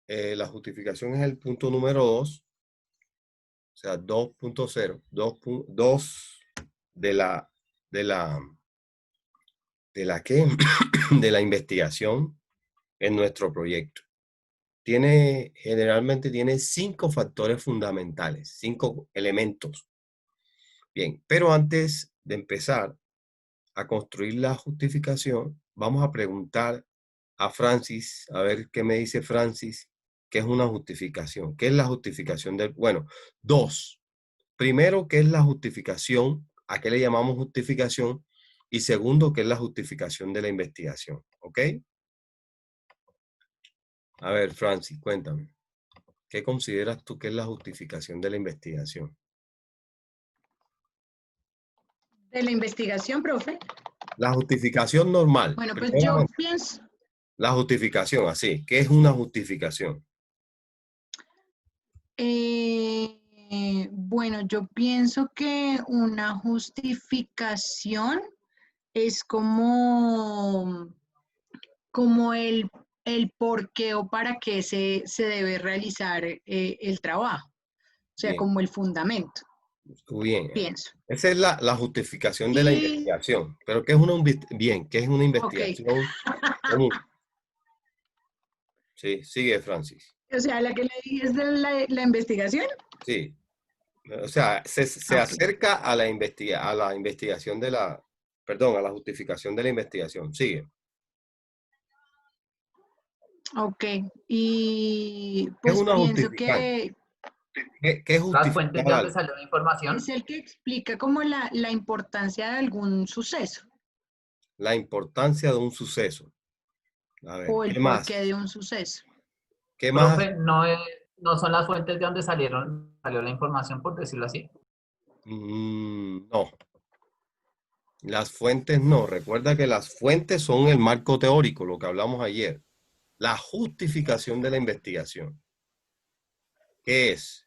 la justificación es el punto número 2, o sea, 2.0, 2 de la, de la, ¿de la qué? De la investigación en nuestro proyecto. Generalmente tiene 5 factores fundamentales, 5 elementos. Bien, pero antes de empezar a construir la justificación, vamos a preguntar a Francis, a ver qué me dice Francis, qué es una justificación. ¿Qué es la justificación del? Bueno, 2. Primero, ¿qué es la justificación? ¿A qué le llamamos justificación? Y segundo, ¿qué es la justificación de la investigación? ¿Ok? A ver, Francis, cuéntame. ¿Qué consideras tú que es la justificación de la investigación? ¿De la investigación, profe? La justificación normal. Bueno, pues yo Primeramente, pienso, la justificación, así. ¿Qué es una justificación? bueno, yo pienso que una justificación es como el por qué o para qué se debe realizar el trabajo, o sea, Bien, como el fundamento, muy bien. pienso. Esa es la justificación de la Y, investigación. Pero ¿qué es bien, ¿qué es una ok, investigación común? Sí, sigue, Francis. o sea, la que le dije es de la investigación. Sí. O sea, se Ok, acerca a a la investigación de la, perdón, a la justificación de la investigación. Sigue. ok. Y ¿Qué es pues una pienso justificación? que ¿Qué es Las fuentes justificar de donde algo? salió la información. es el que explica como la importancia de algún suceso La importancia de un suceso. A ver, o ¿qué el porqué más? de un suceso. ¿Qué más? Profe, no son las fuentes de donde salió la información, por decirlo así. No, las fuentes no. Recuerda que las fuentes son el marco teórico, lo que hablamos ayer. La justificación de la investigación. ¿Qué es?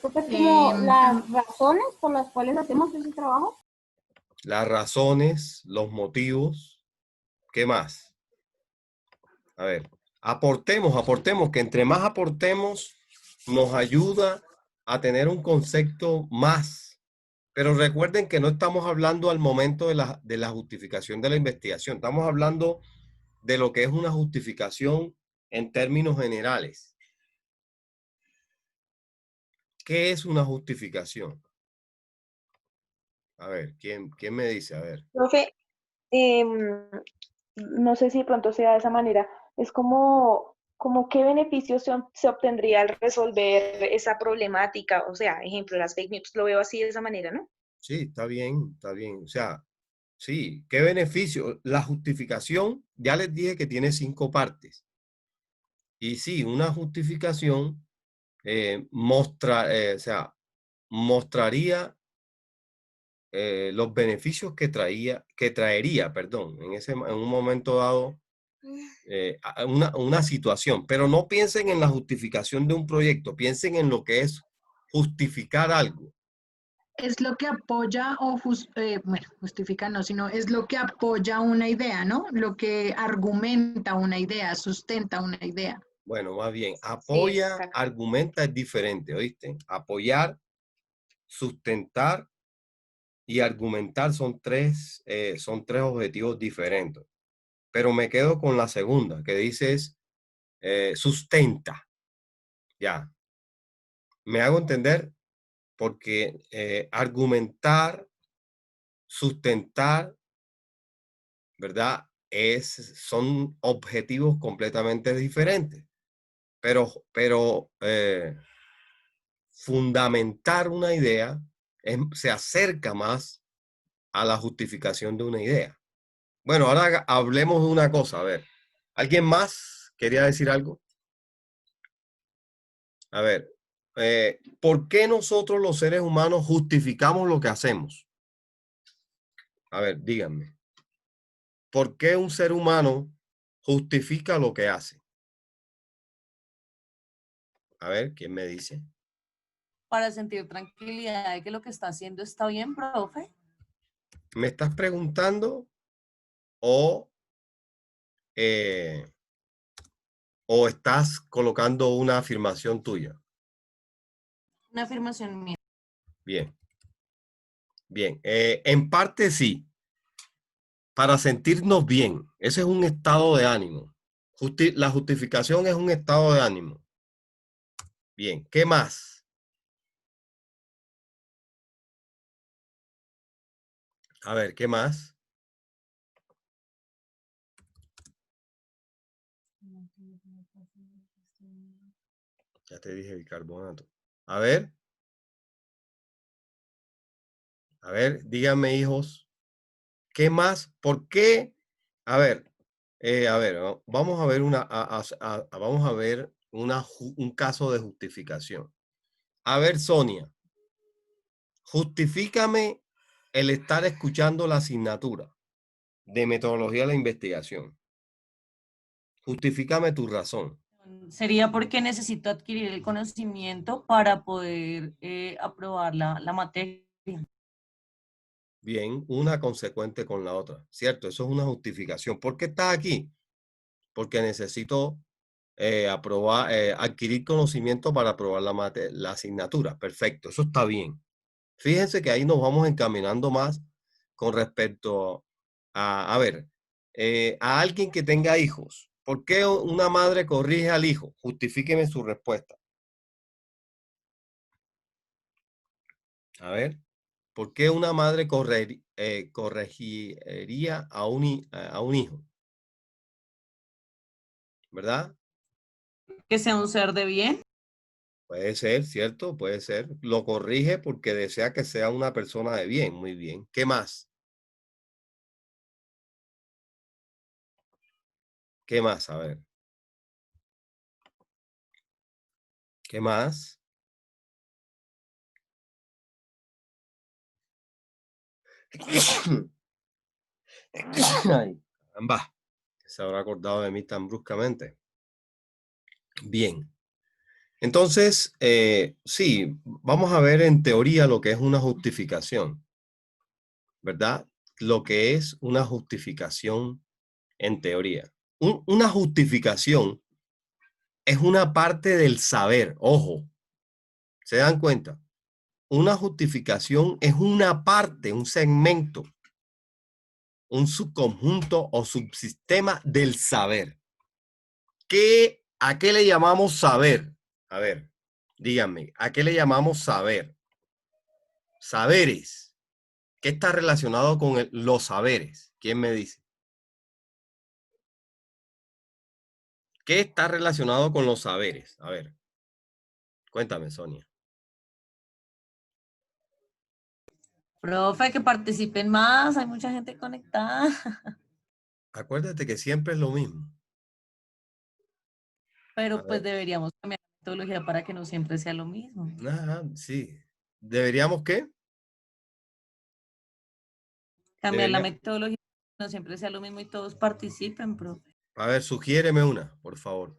Pues como Em, las razones por las cuales hacemos ese trabajo. Las razones, los motivos. ¿Qué más? A ver, aportemos, que entre más aportemos, nos ayuda a tener un concepto más. Pero recuerden que no estamos hablando al momento de la justificación de la investigación. Estamos hablando de lo que es una justificación en términos generales. ¿Qué es una justificación? A ver, ¿quién me dice? A ver. Profe, no sé si de pronto sea de esa manera, es como qué beneficios se obtendría al resolver esa problemática, o sea, ejemplo, las fake news, lo veo así de esa manera, ¿no? Sí, está bien, está bien. O sea, sí, ¿qué beneficio? La justificación, ya les dije que tiene 5 partes. Y sí, una justificación o sea, mostraría los beneficios que traería, perdón, en un momento dado, una situación. Pero no piensen en la justificación de un proyecto, piensen en lo que es justificar algo. es lo que apoya bueno, justifica no, sino es lo que apoya una idea, ¿no? Lo que argumenta una idea, sustenta una idea. Bueno, más bien, Sí, apoya, exacto. argumenta es diferente, ¿oíste? Apoyar, sustentar y argumentar son tres objetivos diferentes. Pero me quedo con la segunda, que dices sustenta. Ya, me hago entender porque argumentar, sustentar, ¿verdad? Son objetivos completamente diferentes. Pero fundamentar una idea se acerca más a la justificación de una idea. Bueno, ahora hablemos de una cosa. A ver, ¿alguien más quería decir algo? A ver, ¿por qué nosotros los seres humanos justificamos lo que hacemos? A ver, díganme. ¿Por qué un ser humano justifica lo que hace? A ver, ¿quién me dice? Para sentir tranquilidad de que lo que está haciendo está bien, profe. ¿Me estás preguntando o o estás colocando una afirmación tuya? Una afirmación mía. Bien. Bien. En parte sí. Para sentirnos bien. Ese es un estado de ánimo. La justificación es un estado de ánimo. Bien. ¿Qué más? A ver, ¿qué más? Ya te dije bicarbonato. A ver, díganme, hijos, ¿qué más? ¿Por qué? A ver, vamos a ver vamos a ver un caso de justificación. A ver, Sonia, justifícame el estar escuchando la asignatura de metodología de la investigación. Justifícame tu razón. Sería porque necesito adquirir el conocimiento para poder aprobar la materia. Bien, una consecuente con la otra, ¿cierto? Eso es una justificación. ¿Por qué estás aquí? Porque necesito adquirir conocimiento para aprobar la asignatura. Perfecto, eso está bien. Fíjense que ahí nos vamos encaminando más con respecto a ver, a alguien que tenga hijos. ¿Por qué una madre corrige al hijo? Justifíqueme su respuesta. A ver, ¿por qué una madre corregiría a un hijo? ¿Verdad? Que sea un ser de bien. Puede ser, ¿cierto? Puede ser. Lo corrige porque desea que sea una persona de bien. Muy bien. ¿Qué más? ¿Qué más? A ver. ¿Qué más? Ay, caramba, se habrá acordado de mí tan bruscamente. Bien. Entonces, sí, vamos a ver en teoría lo que es una justificación, ¿verdad? Lo que es una justificación en teoría. Una justificación es una parte del saber, ojo, ¿se dan cuenta? Una justificación es una parte, un segmento, un subconjunto o subsistema del saber. ¿A qué le llamamos saber? A ver, díganme, ¿a qué le llamamos saber? Saberes. ¿Qué está relacionado con los saberes? ¿Quién me dice? ¿Qué está relacionado con los saberes? A ver, cuéntame, Sonia. Profe, que participen más, hay mucha gente conectada. Acuérdate que siempre es lo mismo. A Pero pues ver. deberíamos cambiar la metodología para que no siempre sea lo mismo. Ajá, sí. ¿Deberíamos qué? Cambiar la Debería. metodología para que no siempre sea lo mismo y todos participen, profe. A ver, sugiéreme una, por favor.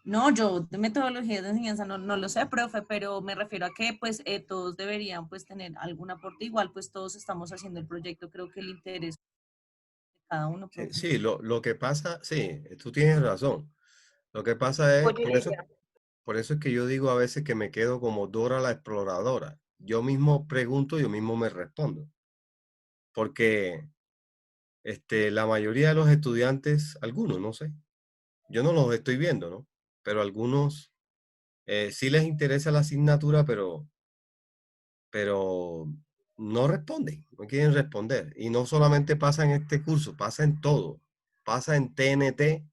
No, yo de metodologías de enseñanza no lo sé, profe, pero me refiero a que pues todos deberían pues tener algún aporte. Igual pues todos estamos haciendo el proyecto, creo que el interés de cada uno, Sí, profe. sí, lo que pasa, sí, tú tienes razón. Lo que pasa es, Oye, Lidia, por eso es que yo digo a veces que me quedo como Dora la exploradora. Yo mismo pregunto, yo mismo me respondo. Porque la mayoría de los estudiantes, algunos, no sé, yo no los estoy viendo, ¿no? Pero algunos sí les interesa la asignatura, pero no responden, no quieren responder. Y no solamente pasa en este curso, pasa en todo. Pasa en TNT,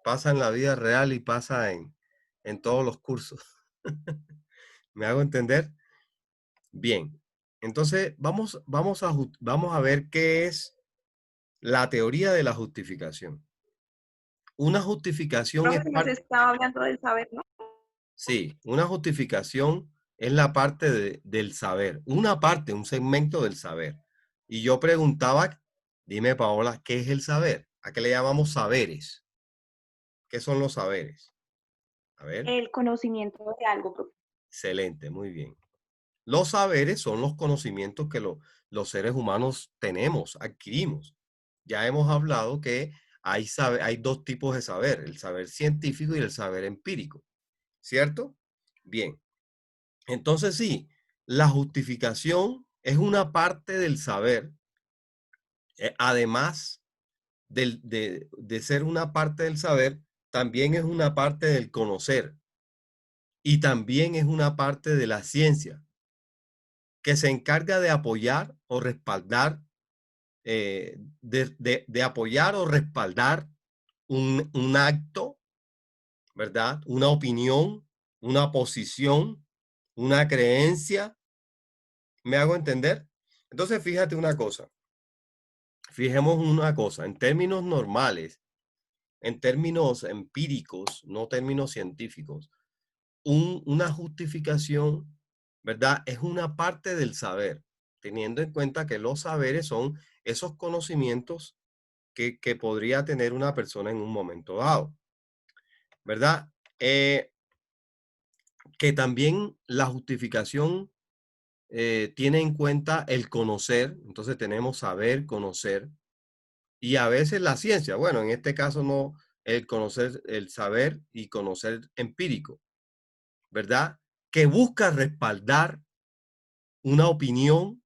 pasa en la vida real y pasa en todos los cursos. ¿Me hago entender? Bien. Entonces, vamos a ver qué es la teoría de la justificación. Una justificación es profe, nos estaba hablando del saber, ¿no? sí, una justificación es la parte del saber, una parte, un segmento del saber. Y yo preguntaba, dime Paola, ¿qué es el saber? ¿A qué le llamamos saberes? ¿Qué son los saberes? A ver, El conocimiento de algo, profe. excelente, muy bien. Los saberes son los conocimientos que los seres humanos tenemos, adquirimos. Ya hemos hablado que hay dos tipos de saber, el saber científico y el saber empírico, ¿cierto? Bien, entonces sí, la justificación es una parte del saber, además de ser una parte del saber, también es una parte del conocer y también es una parte de la ciencia que se encarga de apoyar o respaldar, de apoyar o respaldar un acto, ¿verdad? Una opinión, una posición, una creencia. ¿Me hago entender? Entonces, fíjate una cosa. Fijemos una cosa. En términos normales, en términos empíricos, no términos científicos, una justificación, ¿verdad? Es una parte del saber, teniendo en cuenta que los saberes son esos conocimientos que podría tener una persona en un momento dado, ¿verdad? Que también la justificación tiene en cuenta el conocer, entonces tenemos saber, conocer, y a veces la ciencia, bueno, en este caso no, el conocer, el saber y conocer empírico, ¿verdad? Que busca respaldar una opinión,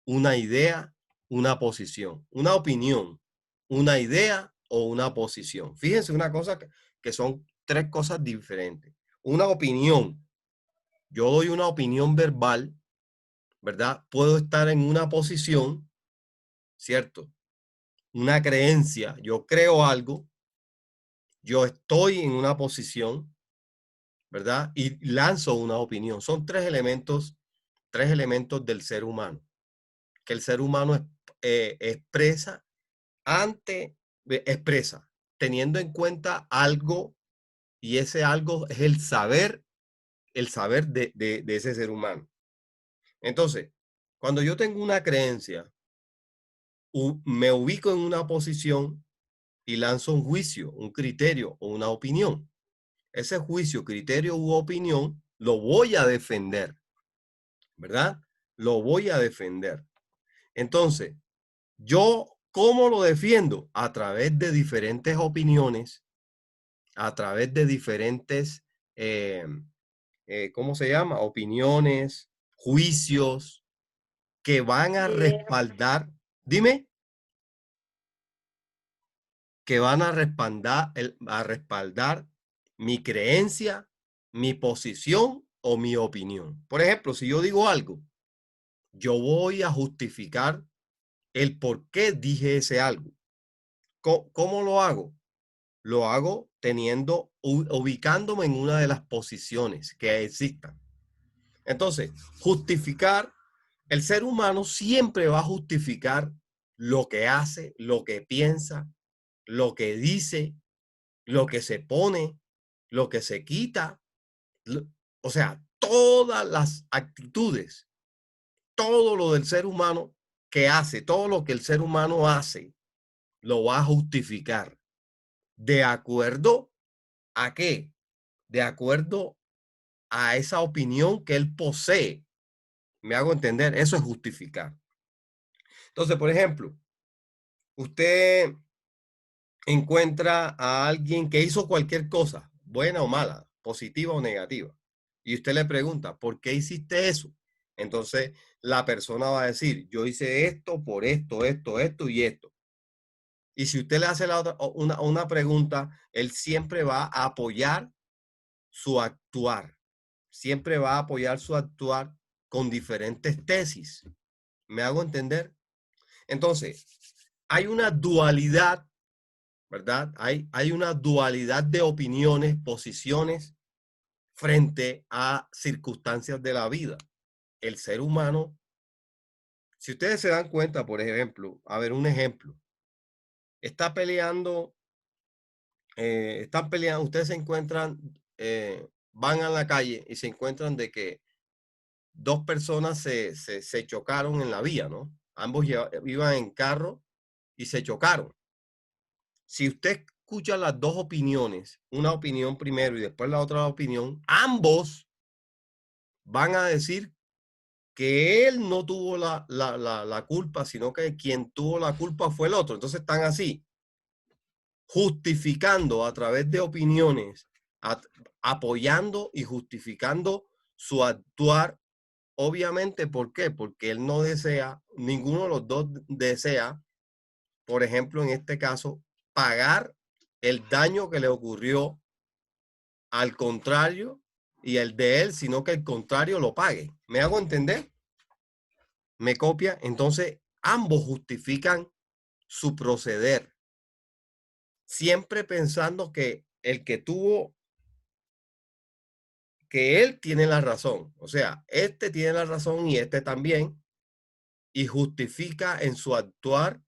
una idea, una posición. Una opinión, una idea o una posición. Fíjense una cosa que son tres cosas diferentes. Una opinión. Yo doy una opinión verbal, ¿verdad? Puedo estar en una posición, ¿cierto? Una creencia. Yo creo algo. Yo estoy en una posición, ¿verdad? Y lanzo una opinión. Son tres elementos del ser humano, que el ser humano expresa expresa, teniendo en cuenta algo, y ese algo es el saber de ese ser humano. Entonces, cuando yo tengo una creencia, me ubico en una posición y lanzo un juicio, un criterio o una opinión. Ese juicio, criterio u opinión lo voy a defender, ¿verdad? Lo voy a defender. Entonces, yo, ¿cómo lo defiendo? A través de diferentes opiniones, a través de diferentes, ¿cómo se llama? Opiniones, juicios que van a respaldar, dime, que van a respaldar mi creencia, mi posición o mi opinión. Por ejemplo, si yo digo algo, yo voy a justificar el por qué dije ese algo. ¿Cómo lo hago? Lo hago ubicándome en una de las posiciones que existan. Entonces, justificar, el ser humano siempre va a justificar lo que hace, lo que piensa, lo que dice, lo que se pone, lo que se quita. O sea, todas las actitudes, todo lo del ser humano que hace, todo lo que el ser humano hace, lo va a justificar. ¿De acuerdo a qué? De acuerdo a esa opinión que él posee. ¿Me hago entender? Eso es justificar. Entonces, por ejemplo, usted encuentra a alguien que hizo cualquier cosa, buena o mala, positiva o negativa, y usted le pregunta, ¿por qué hiciste eso? Entonces, la persona va a decir, yo hice esto por esto, esto y esto. Y si usted le hace una pregunta, él siempre va a apoyar su actuar. Siempre va a apoyar su actuar con diferentes tesis. ¿Me hago entender? Entonces, hay una dualidad, ¿verdad? Hay una dualidad de opiniones, posiciones frente a circunstancias de la vida. El ser humano, si ustedes se dan cuenta, por ejemplo, a ver, un ejemplo, está peleando, están peleando, ustedes se encuentran, van a la calle y se encuentran de que dos personas se chocaron en la vía, ¿no? Ambos iban en carro y se chocaron. Si usted escucha las dos opiniones, una opinión primero y después la otra opinión, ambos van a decir que él no tuvo la culpa, sino que quien tuvo la culpa fue el otro. Entonces están así, justificando a través de opiniones, apoyando y justificando su actuar. Obviamente, ¿por qué? Porque él no desea, ninguno de los dos desea, por ejemplo, en este caso, pagar el daño que le ocurrió al contrario y el de él, sino que el contrario lo pague. ¿Me hago entender? ¿Me copia? Entonces, ambos justifican su proceder, siempre pensando que el que tuvo, que él tiene la razón. O sea, este tiene la razón y este también, y justifica en su actuar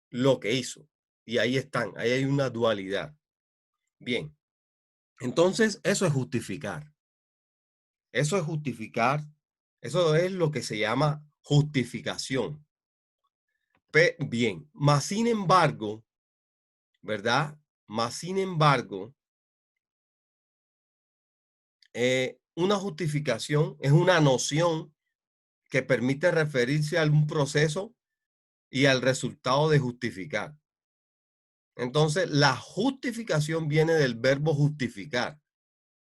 lo que hizo. Y ahí están, ahí hay una dualidad. Bien, entonces eso es justificar. Eso es justificar. Eso es lo que se llama justificación. Bien, más sin embargo, ¿verdad? Más sin embargo, una justificación es una noción que permite referirse a algún proceso y al resultado de justificar. Entonces, la justificación viene del verbo justificar,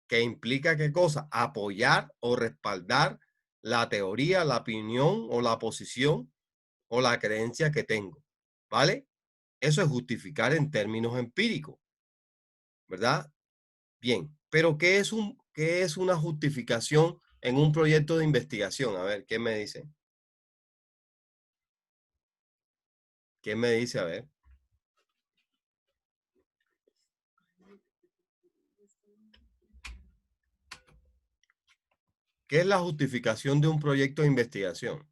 que implica ¿qué cosa? Apoyar o respaldar la teoría, la opinión o la posición o la creencia que tengo, ¿vale? Eso es justificar en términos empíricos, ¿verdad? Bien, pero qué es una justificación en un proyecto de investigación? A ver, ¿qué me dice? ¿Qué me dice? A ver. ¿Qué es la justificación de un proyecto de investigación?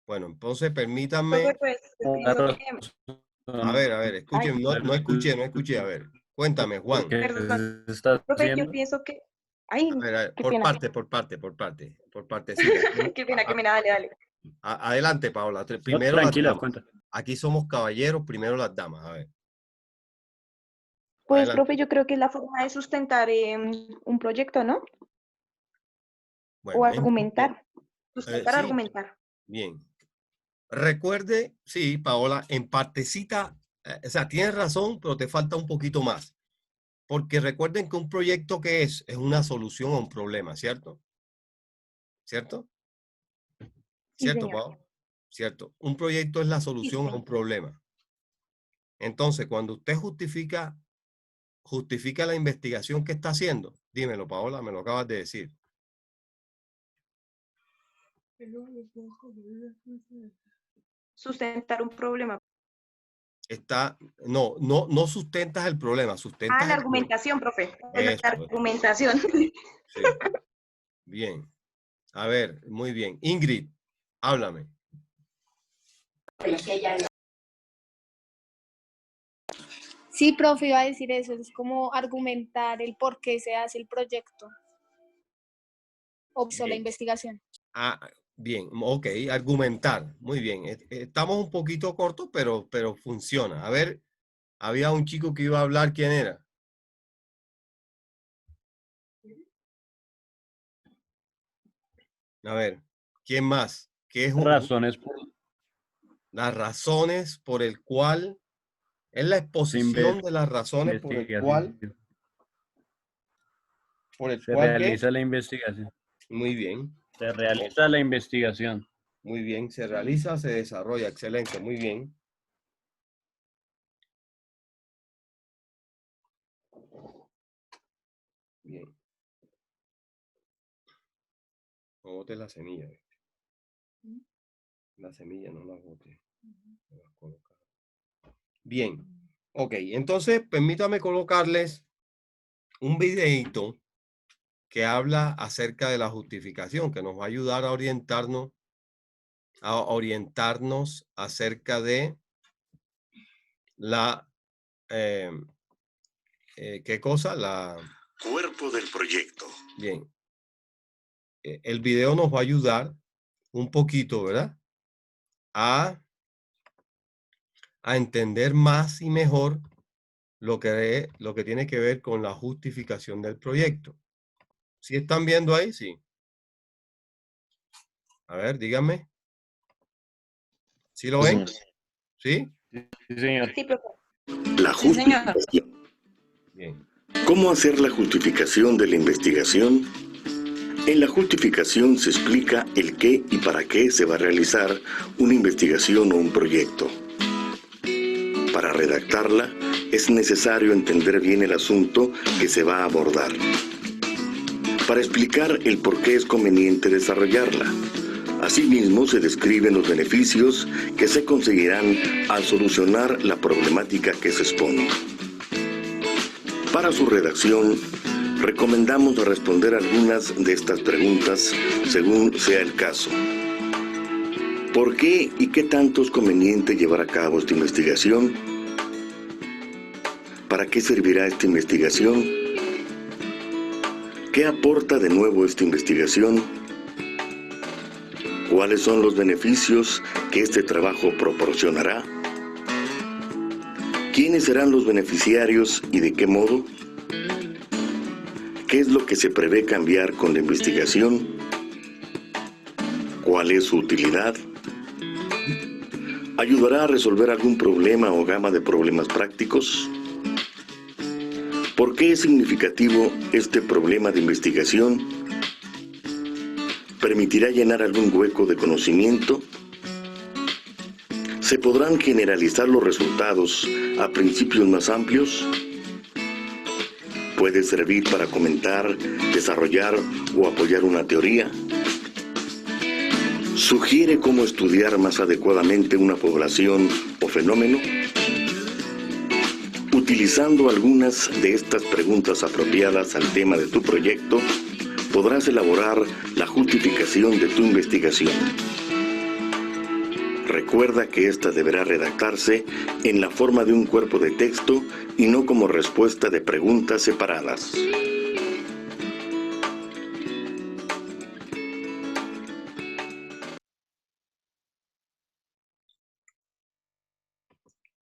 Bueno, entonces permítanme. Profe, pues, yo pienso que, A ver, escuchen, ay, no escuché. A ver, cuéntame, Juan. perdón, Está profe, yo haciendo. pienso que, ay, A ver, qué por pena, partecita. qué pena, dale, dale. Adelante, Paola. No, Primero las tranquila, damas. cuenta. Aquí somos caballeros, primero las damas. A ver, Pues, adelante. profe, yo creo que es la forma de sustentar un proyecto, ¿no? O Bueno, argumentar, sustentar, sí, argumentar. bien. Recuerde, sí, Paola, en partecita, o sea, tienes razón, pero te falta un poquito más. Porque recuerden que un proyecto que es una solución a un problema, ¿cierto? ¿Cierto? Sí, ¿Cierto, señor. Paola? ¿Cierto? Un proyecto es la Sí, solución a señor. un problema. Entonces, cuando usted justifica la investigación que está haciendo, dímelo, Paola, me lo acabas de decir. Sustentar un problema. No sustentas el problema, Ah, sustentas la el problema. argumentación, profe. La Eso, argumentación. sí. Bien. A ver, muy bien. Ingrid, háblame. Sí, profe, iba a decir eso, es como argumentar el por qué se hace el proyecto o la Bien. investigación. Bien, ok, argumentar. Muy bien. Estamos un poquito cortos, pero funciona. A ver, había un chico que iba a hablar, ¿quién era? A ver, ¿quién más? ¿Qué es Razones por las razones por el cual, es la exposición de las razones por el cual, investigación. Se ¿qué? realiza la investigación. Muy bien, Se realiza la investigación. muy bien, se realiza, se desarrolla, excelente, muy bien. Bien. No botes la semilla. La semilla no la botes. Bien, ok, entonces permítame colocarles un videito que habla acerca de la justificación, que nos va a ayudar a orientarnos acerca de la, ¿qué cosa? La cuerpo del proyecto. Bien, el video nos va a ayudar un poquito, ¿verdad? A entender más y mejor lo que tiene que ver con la justificación del proyecto. ¿Sí están viendo ahí? Sí. A ver, díganme. ¿Sí lo ven? ¿Sí? Sí, señor. Sí, profe. La Sí, señor. justificación. Bien. ¿Cómo hacer la justificación de la investigación? En la justificación se explica el qué y para qué se va a realizar una investigación o un proyecto. Para redactarla, es necesario entender bien el asunto que se va a abordar. Para explicar el por qué es conveniente desarrollarla. Asimismo, se describen los beneficios que se conseguirán al solucionar la problemática que se expone. Para su redacción, recomendamos responder algunas de estas preguntas según sea el caso. ¿Por qué y qué tanto es conveniente llevar a cabo esta investigación? ¿Para qué servirá esta investigación? ¿Qué aporta de nuevo esta investigación? ¿Cuáles son los beneficios que este trabajo proporcionará? ¿Quiénes serán los beneficiarios y de qué modo? ¿Qué es lo que se prevé cambiar con la investigación? ¿Cuál es su utilidad? ¿Ayudará a resolver algún problema o gama de problemas prácticos? ¿Por qué es significativo este problema de investigación? ¿Permitirá llenar algún hueco de conocimiento? ¿Se podrán generalizar los resultados a principios más amplios? ¿Puede servir para comentar, desarrollar o apoyar una teoría? ¿Sugiere cómo estudiar más adecuadamente una población o fenómeno? Utilizando algunas de estas preguntas apropiadas al tema de tu proyecto, podrás elaborar la justificación de tu investigación. Recuerda que ésta deberá redactarse en la forma de un cuerpo de texto y no como respuesta de preguntas separadas.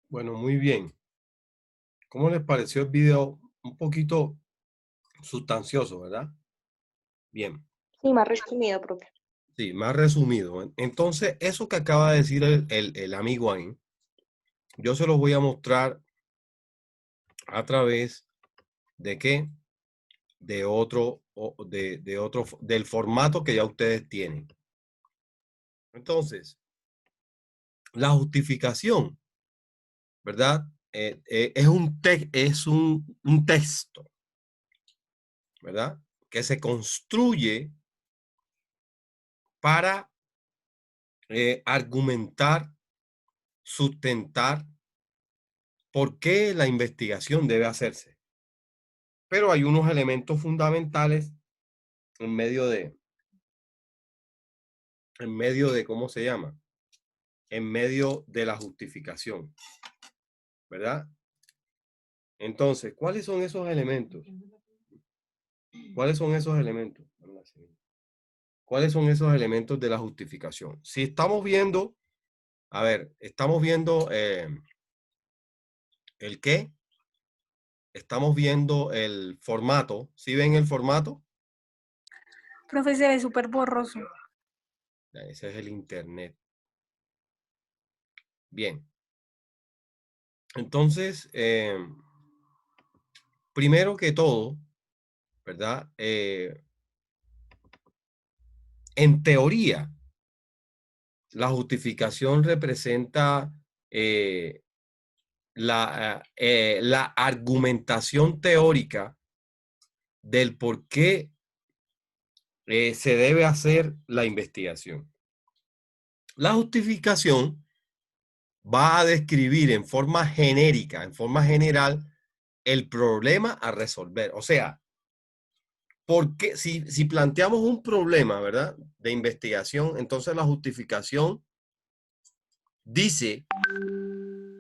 Bueno, muy bien. ¿Cómo les pareció el video? Un poquito sustancioso, ¿verdad? Bien. Sí, más resumido, profe. Sí, más resumido. Entonces, eso que acaba de decir el amigo ahí, yo se lo voy a mostrar a través de qué, de otro, del formato que ya ustedes tienen. Entonces, la justificación, ¿verdad? Es un texto, ¿verdad? Que se construye para argumentar, sustentar por qué la investigación debe hacerse. Pero hay unos elementos fundamentales en medio de, ¿cómo se llama? En medio de la justificación, ¿verdad? Entonces, ¿cuáles son esos elementos? ¿Cuáles son esos elementos? ¿Cuáles son esos elementos de la justificación? Si estamos viendo, a ver, estamos viendo el qué, estamos viendo el formato. ¿Sí ven el formato? Profe, se ve súper borroso. Ese es el internet. Bien. Entonces, primero que todo, ¿verdad? En teoría, la justificación representa la argumentación teórica del por qué se debe hacer la investigación. La justificación va a describir en forma genérica, en forma general, el problema a resolver. O sea, porque si planteamos un problema, ¿verdad? De investigación, entonces la justificación dice,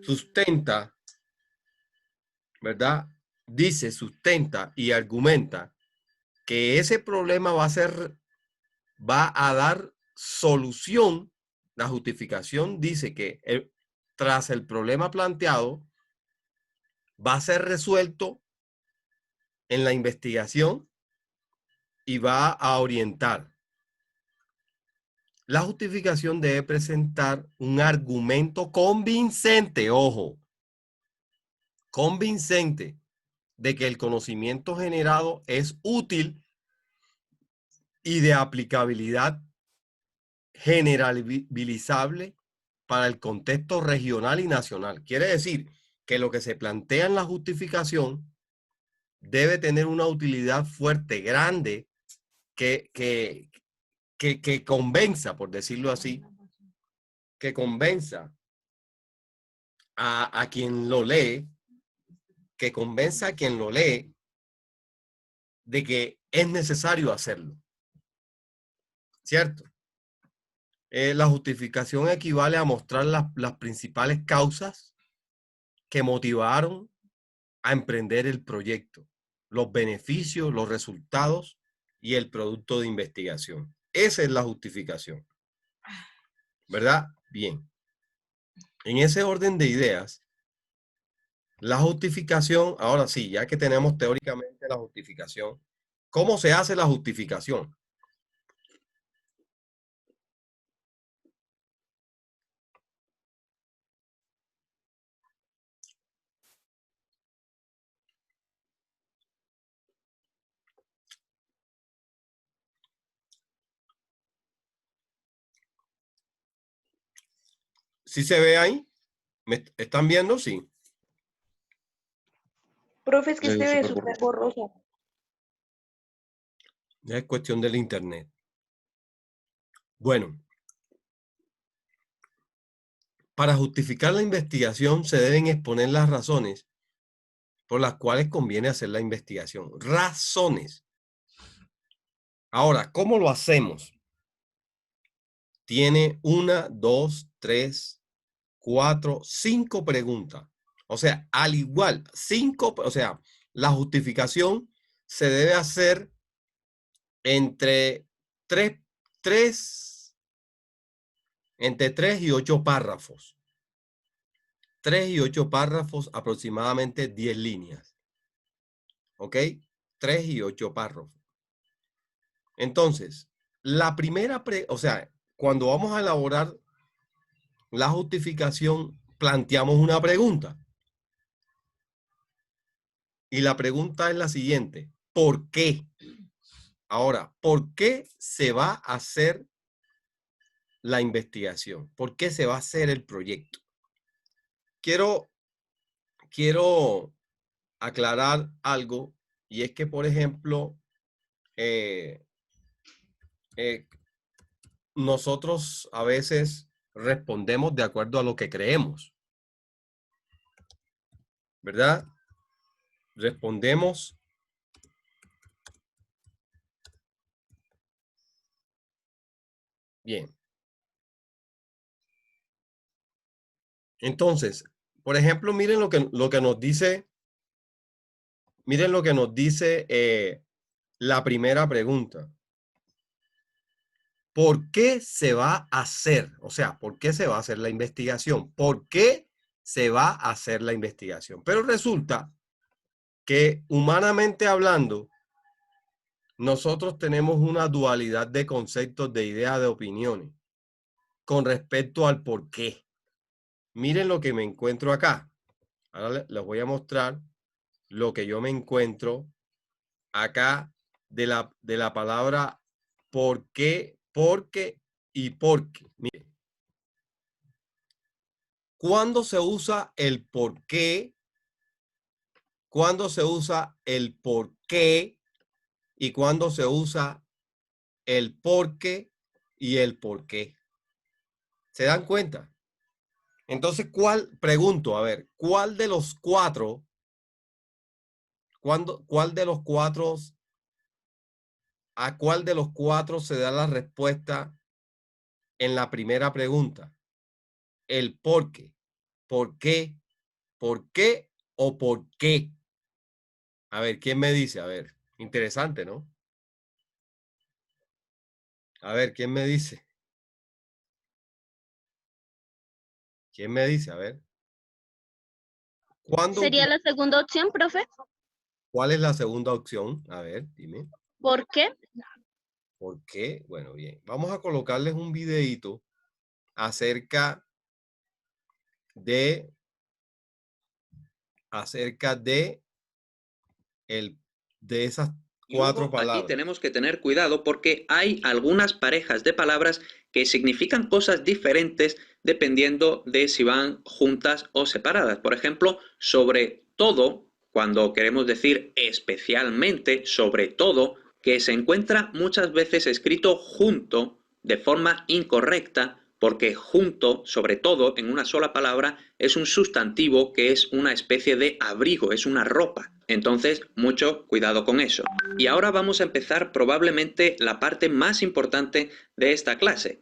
sustenta, ¿verdad? Dice, sustenta y argumenta que ese problema va a dar solución. La justificación dice que tras el problema planteado va a ser resuelto en la investigación y va a orientar La justificación debe presentar un argumento convincente, ojo, convincente, de que el conocimiento generado es útil y de aplicabilidad generalizable para el contexto regional y nacional. Quiere decir que lo que se plantea en la justificación debe tener una utilidad fuerte, grande, que convenza, por decirlo así, que convenza a quien lo lee, que convenza a quien lo lee de que es necesario hacerlo. ¿Cierto? La justificación equivale a mostrar las principales causas que motivaron a emprender el proyecto, los beneficios, los resultados y el producto de investigación. Esa es la justificación. ¿Verdad? Bien. En ese orden de ideas, la justificación, ahora sí, ya que tenemos teóricamente la justificación, ¿cómo se hace la justificación? ¿Sí se ve ahí? ¿Me están viendo? Sí. Profe, es que se ve súper borroso. Ya es cuestión del internet. Bueno, para justificar la investigación se deben exponer las razones por las cuales conviene hacer la investigación. Razones. Ahora, ¿cómo lo hacemos? Tiene 1, 2, 3, 4, 5 preguntas. O sea, al igual, 5, o sea, la justificación se debe hacer entre 3 y 8 párrafos. 3 y 8 párrafos, aproximadamente 10 líneas. ¿Ok? 3 y 8 párrafos. Entonces, la primera, o sea, cuando vamos a elaborar la justificación, planteamos una pregunta. Y la pregunta es la siguiente: ¿por qué? Ahora, ¿por qué se va a hacer la investigación? ¿Por qué se va a hacer el proyecto? Quiero aclarar algo, y es que, por ejemplo, nosotros a veces respondemos de acuerdo a lo que creemos, ¿verdad? Respondemos bien. Entonces, por ejemplo, miren lo que nos dice, miren lo que nos dice la primera pregunta. ¿Por qué se va a hacer? O sea, ¿por qué se va a hacer la investigación? ¿Por qué se va a hacer la investigación? Pero resulta que, humanamente hablando, nosotros tenemos una dualidad de conceptos, de ideas, de opiniones con respecto al por qué. Miren lo que me encuentro acá. Ahora les voy a mostrar lo que yo me encuentro acá de la palabra por qué, porque y porque. Miren, ¿cuándo se usa el por qué? ¿Cuándo se usa el por qué? ¿Y cuándo se usa el por qué y el por qué? ¿Se dan cuenta? Entonces, pregunto, a ver, ¿cuál de los cuatro, a cuál de los cuatro se da la respuesta en la primera pregunta? El por qué. ¿Por qué? ¿Por qué o por qué? A ver, ¿quién me dice? A ver, interesante, ¿no? A ver, ¿quién me dice? ¿Quién me dice? A ver. ¿Sería la segunda opción, profe? ¿Cuál es la segunda opción? A ver, dime. ¿Por qué? ¿Por qué? Bueno, bien. Vamos a colocarles un videíto acerca de de esas Y ojo, 4 aquí palabras. tenemos que tener cuidado porque hay algunas parejas de palabras que significan cosas diferentes dependiendo de si van juntas o separadas. Por ejemplo, sobre todo, cuando queremos decir especialmente, sobre todo, que se encuentra muchas veces escrito junto de forma incorrecta, porque junto, sobre todo, en una sola palabra, es un sustantivo que es una especie de abrigo, es una ropa. Entonces, mucho cuidado con eso. Y ahora vamos a empezar probablemente la parte más importante de esta clase.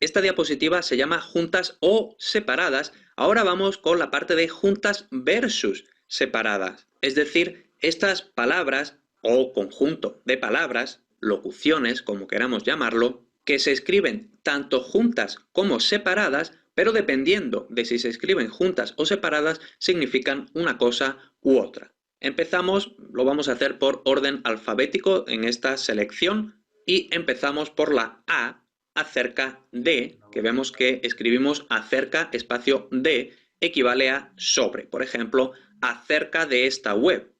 Esta diapositiva se llama juntas o separadas. Ahora vamos con la parte de juntas versus separadas. Es decir, estas palabras o conjunto de palabras, locuciones, como queramos llamarlo, que se escriben tanto juntas como separadas, pero dependiendo de si se escriben juntas o separadas, significan una cosa u otra. Empezamos, lo vamos a hacer por orden alfabético en esta selección y empezamos por la A, acerca de, que vemos que escribimos acerca espacio de, equivale a sobre. Por ejemplo, acerca de esta web.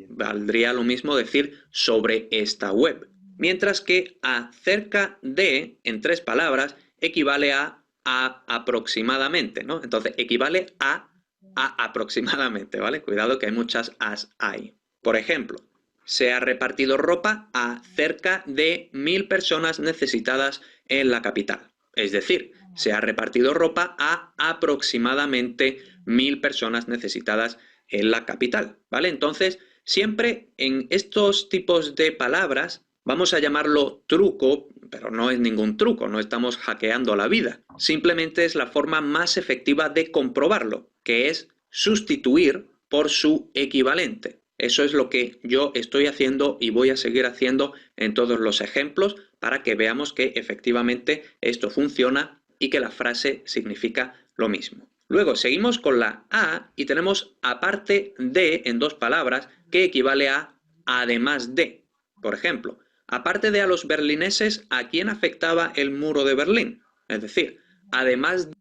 Valdría lo mismo decir sobre esta web. Mientras que acerca de, en 3 palabras, equivale a aproximadamente, ¿no? Entonces, equivale a aproximadamente, ¿vale? Cuidado que hay muchas as ahí. Por ejemplo, se ha repartido ropa a cerca de 1000 personas necesitadas en la capital. Es decir, se ha repartido ropa a aproximadamente 1000 personas necesitadas en la capital, ¿vale? Entonces, siempre en estos tipos de palabras, vamos a llamarlo truco, pero no es ningún truco, no estamos hackeando la vida. Simplemente es la forma más efectiva de comprobarlo, que es sustituir por su equivalente. Eso es lo que yo estoy haciendo y voy a seguir haciendo en todos los ejemplos para que veamos que efectivamente esto funciona y que la frase significa lo mismo. Luego seguimos con la A y tenemos aparte de en 2 palabras que equivale a además de. Por ejemplo, aparte de a los berlineses, ¿a quién afectaba el muro de Berlín? Es decir, además de...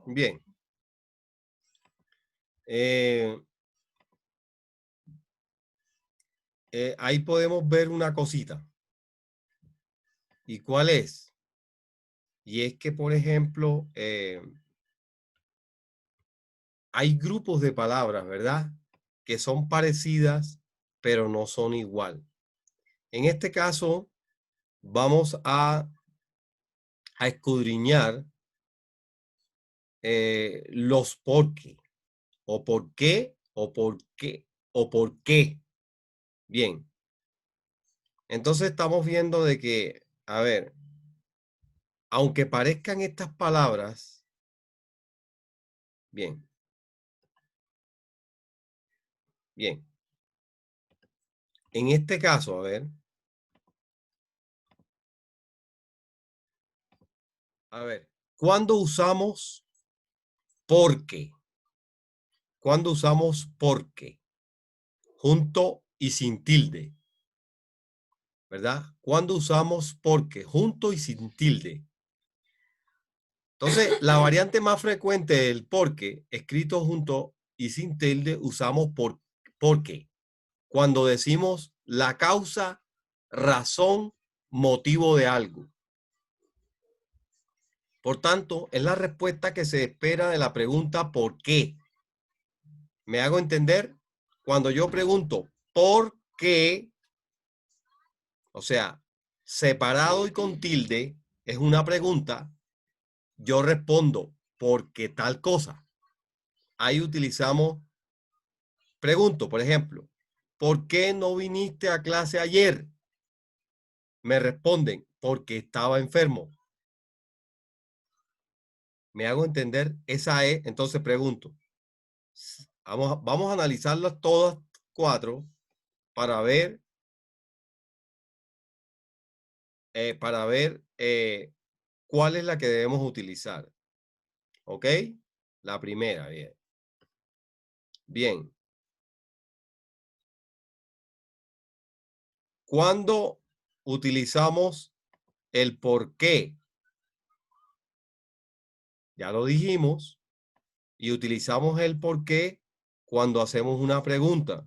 Bien. Ahí podemos ver una cosita. ¿Y cuál es? Y es que, por ejemplo, hay grupos de palabras, ¿verdad? Que son parecidas, pero no son igual. En este caso, vamos a escudriñar los por qué, o por qué, o por qué, o por qué. Bien. Entonces estamos viendo de que, a ver, aunque parezcan estas palabras, bien, bien. En este caso, a ver, ¿cuándo usamos porque? ¿Cuándo usamos porque? Junto y sin tilde, ¿verdad? ¿Cuándo usamos porque? Junto y sin tilde. Entonces, la variante más frecuente del porque, escrito junto y sin tilde, usamos porque. Cuando decimos la causa, razón, motivo de algo. Por tanto, es la respuesta que se espera de la pregunta ¿por qué? ¿Me hago entender? Cuando yo pregunto ¿por qué? O sea, separado y con tilde, es una pregunta. Yo respondo ¿por qué tal cosa? Ahí utilizamos, pregunto, por ejemplo, ¿por qué no viniste a clase ayer? Me responden, porque estaba enfermo. ¿Me hago entender? Esa es, entonces pregunto. Vamos a analizarlas todas 4 para ver, cuál es la que debemos utilizar. ¿Ok? La primera, bien. Bien. Cuando utilizamos el por qué. Ya lo dijimos. Y utilizamos el por qué cuando hacemos una pregunta.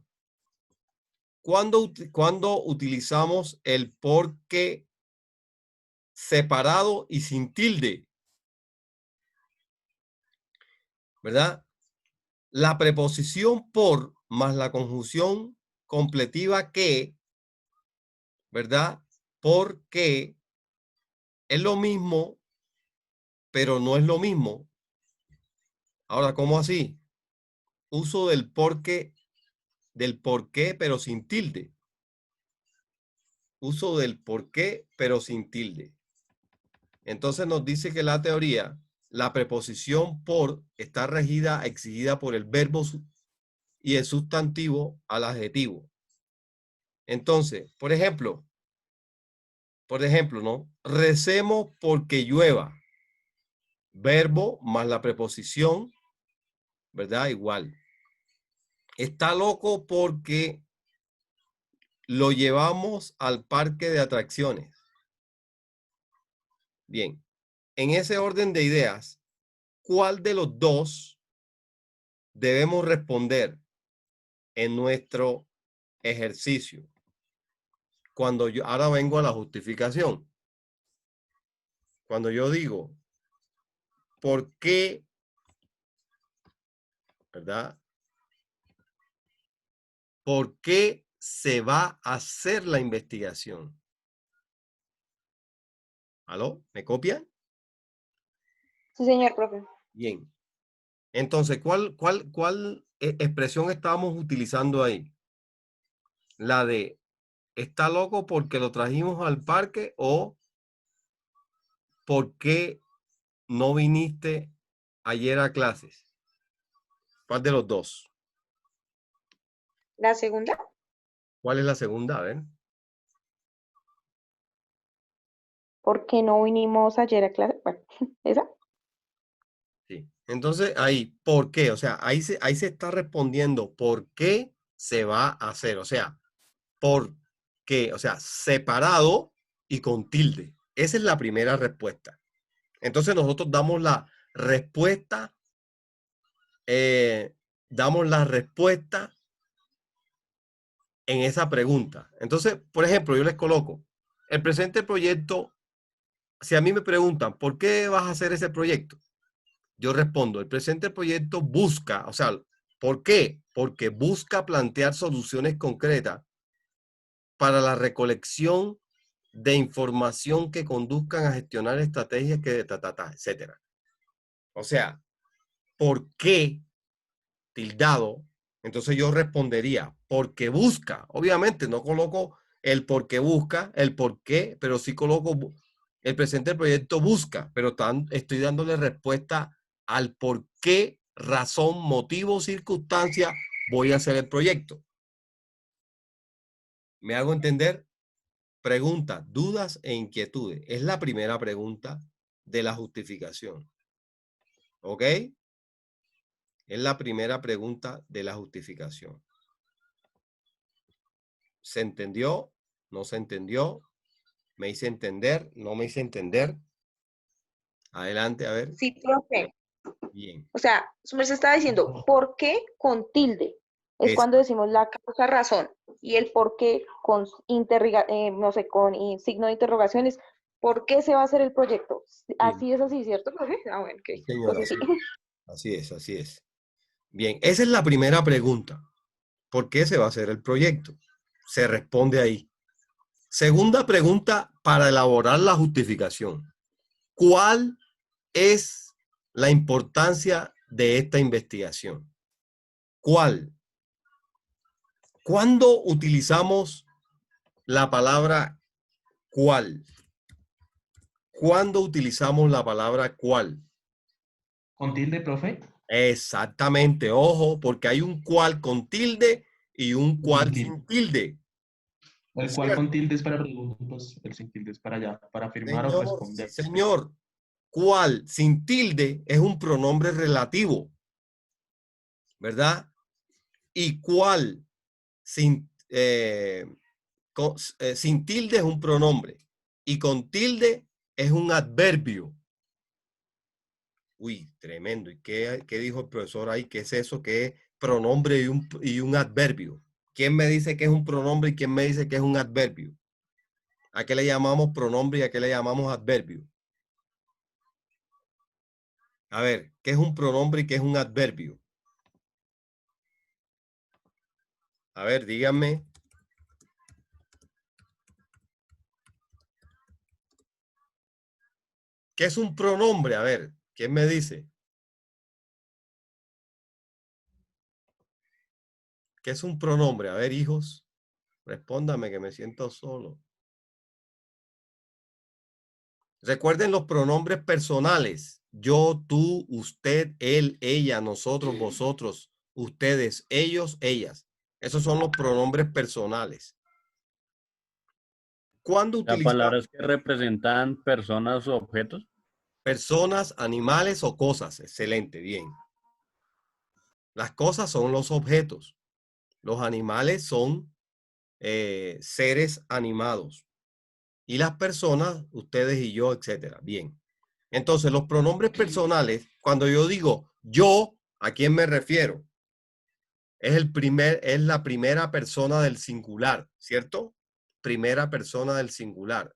¿Cuándo utilizamos el por qué separado y sin tilde? ¿Verdad? La preposición por más la conjunción completiva que, ¿verdad? Porque es lo mismo, pero no es lo mismo. Ahora, ¿cómo así? Uso del por qué, pero sin tilde. Uso del por qué, pero sin tilde. Entonces nos dice que la teoría, la preposición por está regida, exigida por el verbo y el sustantivo al adjetivo. Entonces, por ejemplo, ¿no? Recemos porque llueva. Verbo más la preposición, ¿verdad? Igual. Está loco porque lo llevamos al parque de atracciones. Bien, en ese orden de ideas, ¿cuál de los dos debemos responder en nuestro ejercicio? Ahora vengo a la justificación. Cuando yo digo, ¿por qué? ¿Verdad? ¿Por qué se va a hacer la investigación? ¿Aló? ¿Me copian? Sí, señor profe. Bien. Entonces, ¿cuál expresión estábamos utilizando ahí? La de ¿está loco porque lo trajimos al parque o por qué no viniste ayer a clases? ¿Cuál de los dos? ¿La segunda? ¿Cuál es la segunda? A ver. ¿Por qué no vinimos ayer a clase? Bueno, ¿esa? Sí. Entonces, ahí, ¿por qué? O sea, ahí se está respondiendo por qué se va a hacer. O sea, ¿por qué? O sea, separado y con tilde. Esa es la primera respuesta. Entonces, nosotros damos la respuesta, en esa pregunta. Entonces, por ejemplo, yo les coloco el presente proyecto. Si a mí me preguntan, ¿por qué vas a hacer ese proyecto? Yo respondo, el presente proyecto busca, o sea, ¿por qué? Porque busca plantear soluciones concretas para la recolección de información que conduzcan a gestionar estrategias que etcétera. O sea, ¿por qué? Tildado. Entonces yo respondería, porque busca. Obviamente no coloco el por qué busca, el por qué, pero sí coloco el presente del proyecto busca, pero estoy dándole respuesta al por qué, razón, motivo, circunstancia voy a hacer el proyecto. ¿Me hago entender? Preguntas, dudas e inquietudes. Es la primera pregunta de la justificación. ¿Ok? Es la primera pregunta de la justificación. ¿Se entendió? ¿No se entendió? ¿Me hice entender? ¿No me hice entender? Adelante, a ver. Sí, profe. Bien. O sea, su merced estaba diciendo, ¿por qué con tilde? Es cuando decimos la causa razón. Y el por qué con no sé, con signo de interrogaciones. ¿Por qué se va a hacer el proyecto? Así es así, ¿cierto, profe? Ah, bueno, ok. Señora, Entonces, sí. así es, así es. Bien, esa es la primera pregunta. ¿Por qué se va a hacer el proyecto? Se responde ahí. Segunda pregunta para elaborar la justificación. ¿Cuál es la importancia de esta investigación? ¿Cuál? ¿Cuándo utilizamos la palabra cuál? ¿Cuándo utilizamos la palabra cuál? ¿Con tilde, profe? Exactamente, ojo, porque hay un cual con tilde y un cual sin tilde. El cual con tilde es para preguntas, el sin tilde es para allá, para afirmar o responder. Sí, señor. Cual sin tilde es un pronombre relativo, ¿verdad? Y cual sin sin tilde es un pronombre y con tilde es un adverbio. Uy, tremendo. ¿Y qué dijo el profesor ahí? ¿Qué es eso? ¿Qué es pronombre y un adverbio? ¿Quién me dice que es un pronombre y quién me dice que es un adverbio? ¿A qué le llamamos pronombre y a qué le llamamos adverbio? A ver, ¿qué es un pronombre y qué es un adverbio? A ver, díganme. ¿Qué es un pronombre? A ver, ¿quién me dice? ¿Qué es un pronombre? A ver, hijos, respóndame que me siento solo. Recuerden los pronombres personales. Yo, tú, usted, él, ella, nosotros, vosotros, ustedes, ellos, ellas. Esos son los pronombres personales. ¿Cuándo Las utilizamos palabras que representan personas o objetos. personas, animales o cosas? Excelente, bien. Las cosas son los objetos. Los animales son seres animados. Y las personas, ustedes y yo, etcétera. Bien. Entonces, los pronombres personales, cuando yo digo yo, ¿a quién me refiero? Es la primera persona del singular, ¿cierto? Primera persona del singular.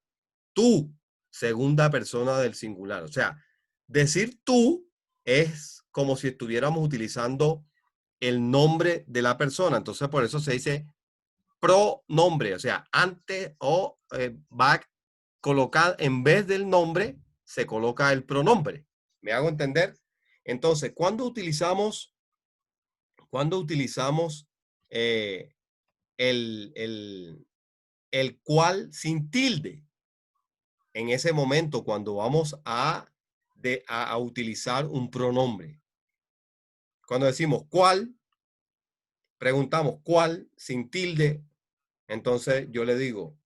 Tú, segunda persona del singular. O sea, decir tú es como si estuviéramos utilizando el nombre de la persona. Entonces, por eso se dice pronombre, o sea, antes o va colocado, en vez del nombre, se coloca el pronombre. ¿Me hago entender? Entonces, cuando utilizamos eh, el cual sin tilde? En ese momento, cuando vamos a utilizar un pronombre. Cuando decimos cuál, preguntamos cuál sin tilde, entonces yo le digo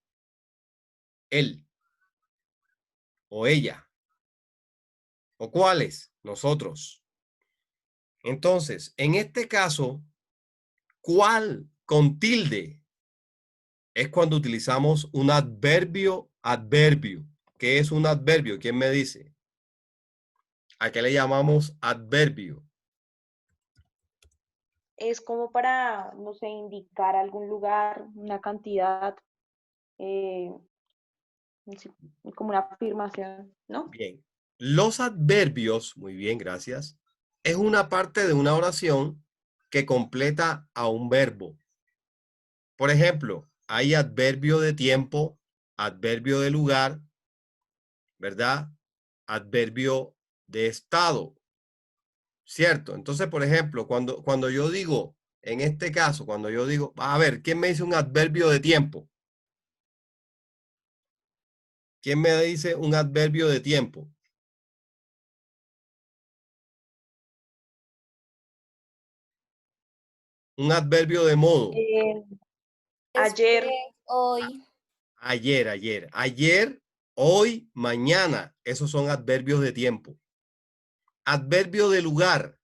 él o ella o cuáles, nosotros. Entonces, en este caso, cuál con tilde es cuando utilizamos un adverbio. ¿Qué es un adverbio? ¿Quién me dice? ¿A qué le llamamos adverbio? Es como para, no sé, indicar algún lugar, una cantidad, eh, sí, como una afirmación, ¿no? Bien. Los adverbios, muy bien, gracias, es una parte de una oración que completa a un verbo. Por ejemplo, hay adverbio de tiempo, adverbio de lugar, ¿verdad? Adverbio de estado, ¿cierto? Entonces, por ejemplo, cuando yo digo, en este caso, cuando yo digo, a ver, ¿quién me dice un adverbio de tiempo? ¿Quién me dice un adverbio de tiempo? Un adverbio de modo. Ayer, Hoy. Ayer, hoy, mañana. Esos son adverbios de tiempo. Adverbio de lugar.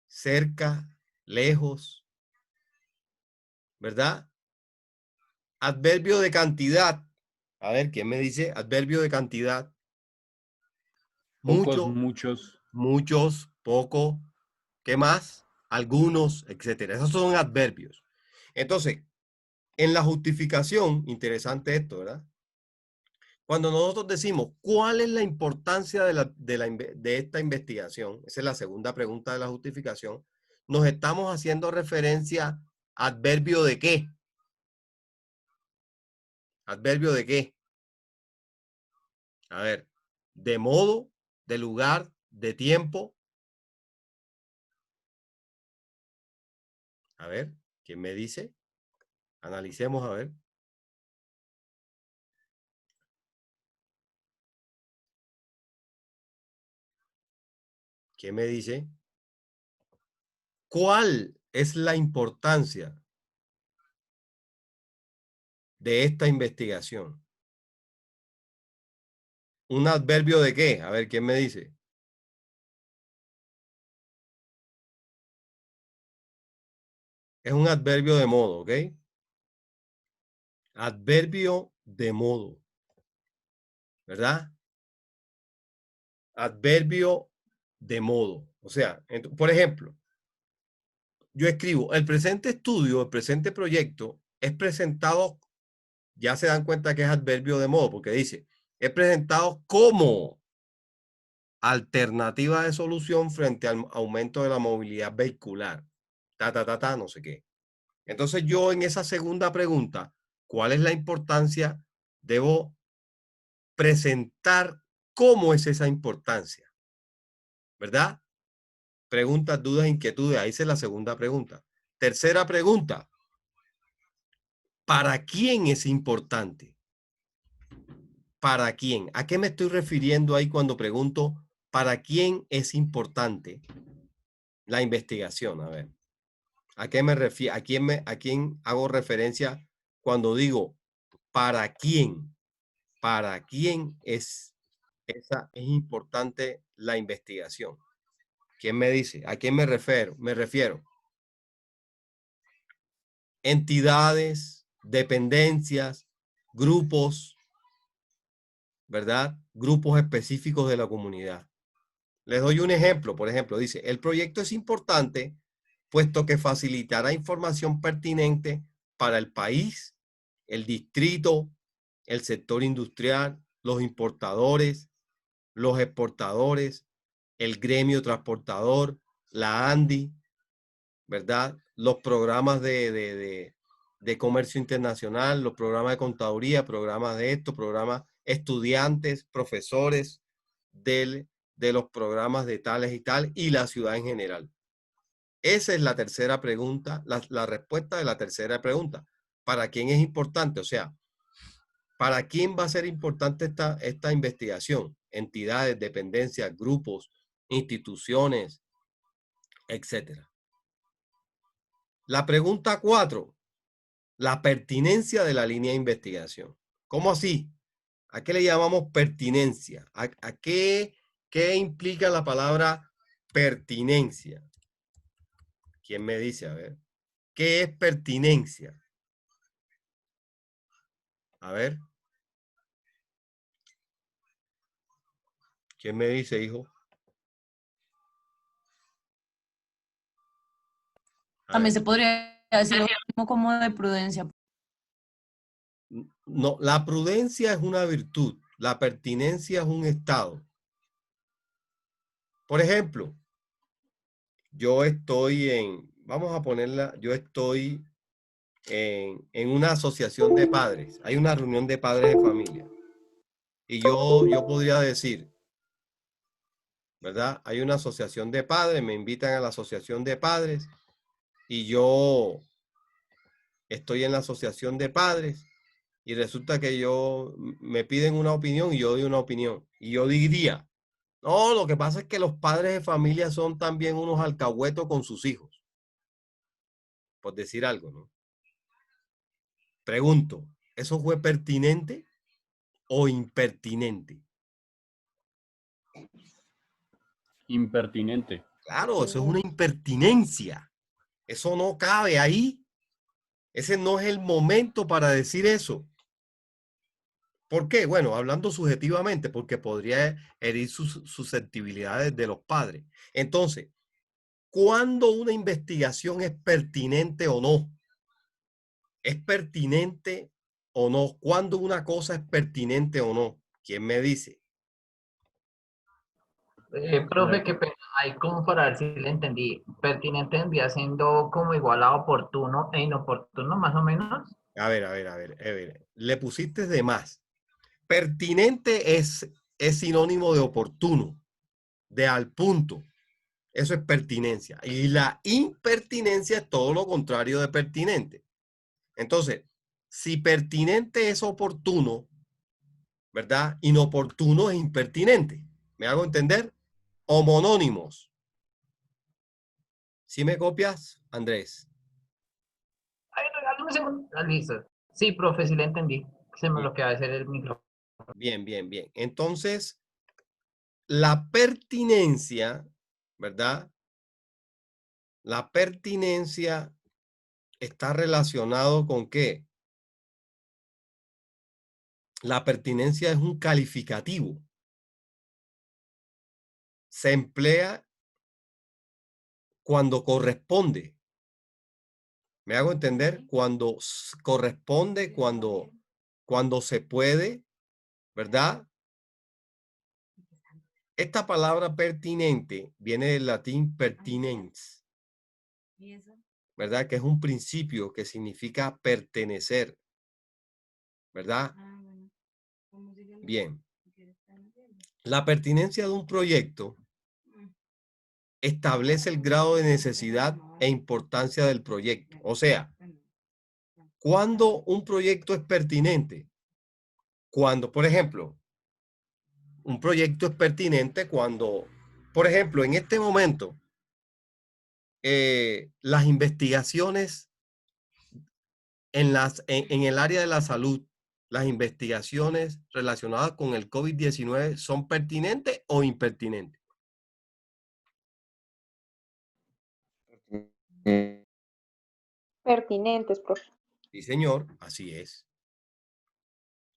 Cerca, lejos, ¿verdad? Adverbio de cantidad. A ver, ¿quién me dice? Adverbio de cantidad. Pocos, Mucho, muchos. muchos, poco. ¿Qué más? Algunos, etcétera. Esos son adverbios. Entonces, en la justificación, interesante esto, ¿verdad? Cuando nosotros decimos cuál es la importancia de esta investigación, esa es la segunda pregunta de la justificación, nos estamos haciendo referencia a adverbio de qué. ¿Adverbio de qué? A ver, de modo, de lugar, de tiempo. A ver, ¿quién me dice? Analicemos a ver. ¿Quién me dice? ¿Cuál es la importancia de esta investigación? ¿Un adverbio de qué? A ver, ¿quién me dice? Es un adverbio de modo, ¿ok? Adverbio de modo, ¿verdad? Adverbio de modo. O sea, por ejemplo, yo escribo, el presente estudio, el presente proyecto es presentado, ya se dan cuenta que es adverbio de modo, porque dice, es presentado como alternativa de solución frente al aumento de la movilidad vehicular. No sé qué. Entonces yo en esa segunda pregunta, ¿cuál es la importancia? Debo presentar cómo es esa importancia, ¿verdad? Preguntas, dudas, inquietudes. Ahí es la segunda pregunta. Tercera pregunta. ¿Para quién es importante? ¿Para quién? ¿A qué me estoy refiriendo ahí cuando pregunto para quién es importante la investigación? A ver, ¿a qué me refiero? ¿A quién hago referencia cuando digo para quién? ¿Para quién es importante la investigación? ¿Quién me dice? ¿A quién me refiero? Me refiero. Entidades, dependencias, grupos, ¿verdad? Grupos específicos de la comunidad. Les doy un ejemplo. Por ejemplo, dice, el proyecto es importante puesto que facilitará información pertinente para el país, el distrito, el sector industrial, los importadores, los exportadores, el gremio transportador, la ANDI, ¿verdad? Los programas de comercio internacional, los programas de contaduría, programas de esto, programas estudiantes, profesores de los programas de tales y tal, y la ciudad en general. Esa es la tercera pregunta, la respuesta de la tercera pregunta. ¿Para quién es importante? O sea, ¿para quién va a ser importante esta investigación? Entidades, dependencias, grupos, instituciones, etcétera. La pregunta 4, la pertinencia de la línea de investigación. ¿Cómo así? ¿A qué le llamamos pertinencia? ¿A qué implica la palabra pertinencia? ¿Quién me dice? A ver. ¿Qué es pertinencia? A ver. ¿Quién me dice, hijo? También se podría decir lo mismo como de prudencia. No, la prudencia es una virtud, la pertinencia es un estado. Por ejemplo, yo estoy vamos a ponerla, yo estoy en una asociación de padres. Hay una reunión de padres de familia. Y yo podría decir, ¿verdad? Hay una asociación de padres, me invitan a la asociación de padres y yo estoy en la asociación de padres y resulta que me piden una opinión y yo doy una opinión. Y yo diría, no, lo que pasa es que los padres de familia son también unos alcahuetos con sus hijos. Por decir algo, ¿no? Pregunto, ¿eso fue pertinente o impertinente? Impertinente. Claro, eso es una impertinencia. Eso no cabe ahí. Ese no es el momento para decir eso. ¿Por qué? Bueno, hablando subjetivamente, porque podría herir sus susceptibilidades de los padres. Entonces, ¿cuándo una investigación es pertinente o no? ¿Es pertinente o no? ¿Cuándo una cosa es pertinente o no? ¿Quién me dice? Profe, qué pena, ahí como para ver si le entendí. Pertinente vendría siendo como igual a oportuno e inoportuno, más o menos. A ver. Le pusiste de más. Pertinente es sinónimo de oportuno, de al punto. Eso es pertinencia. Y la impertinencia es todo lo contrario de pertinente. Entonces, si pertinente es oportuno, ¿verdad? Inoportuno es impertinente. ¿Me hago entender? Homonónimos. ¿Sí me copias, Andrés? Ay, regálame un segundo. Ah, listo. Sí, profe, sí le entendí. Se me bloquea a ser el micrófono. Bien. Entonces, la pertinencia, ¿verdad? La pertinencia está relacionado con qué? La pertinencia es un calificativo. Se emplea cuando corresponde. ¿Me hago entender? Cuando corresponde, cuando se puede, ¿verdad? Esta palabra pertinente viene del latín pertinens, ¿verdad? Que es un principio que significa pertenecer, ¿verdad? Bien. La pertinencia de un proyecto establece el grado de necesidad e importancia del proyecto. O sea, ¿cuándo un proyecto es pertinente? Cuando, por ejemplo, un proyecto es pertinente cuando, por ejemplo, en este momento, las investigaciones en el área de la salud, las investigaciones relacionadas con el COVID-19 son pertinentes o impertinentes. Pertinentes, profe. Sí, señor, así es.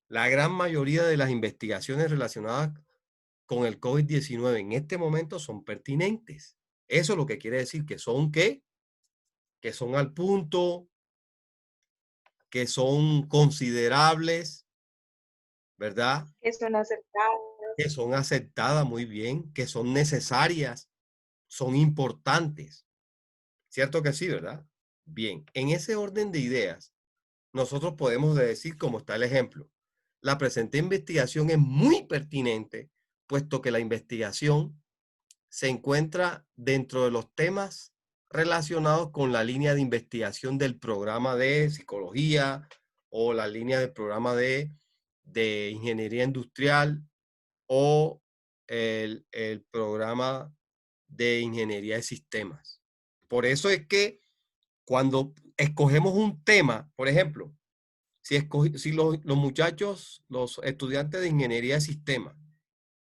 La gran mayoría de las investigaciones relacionadas con el COVID-19 en este momento son pertinentes. Eso es lo que quiere decir que son ¿qué? Que son al punto, que son considerables, ¿verdad? Que son aceptadas. Que son aceptadas muy bien, que son necesarias, son importantes. ¿Cierto que sí, verdad? Bien, en ese orden de ideas, nosotros podemos decir, como está el ejemplo, la presente investigación es muy pertinente, puesto que la investigación se encuentra dentro de los temas relacionados con la línea de investigación del programa de psicología o la línea del programa de ingeniería industrial o el programa de ingeniería de sistemas. Por eso es que cuando escogemos un tema, por ejemplo, si los muchachos, los estudiantes de ingeniería de sistemas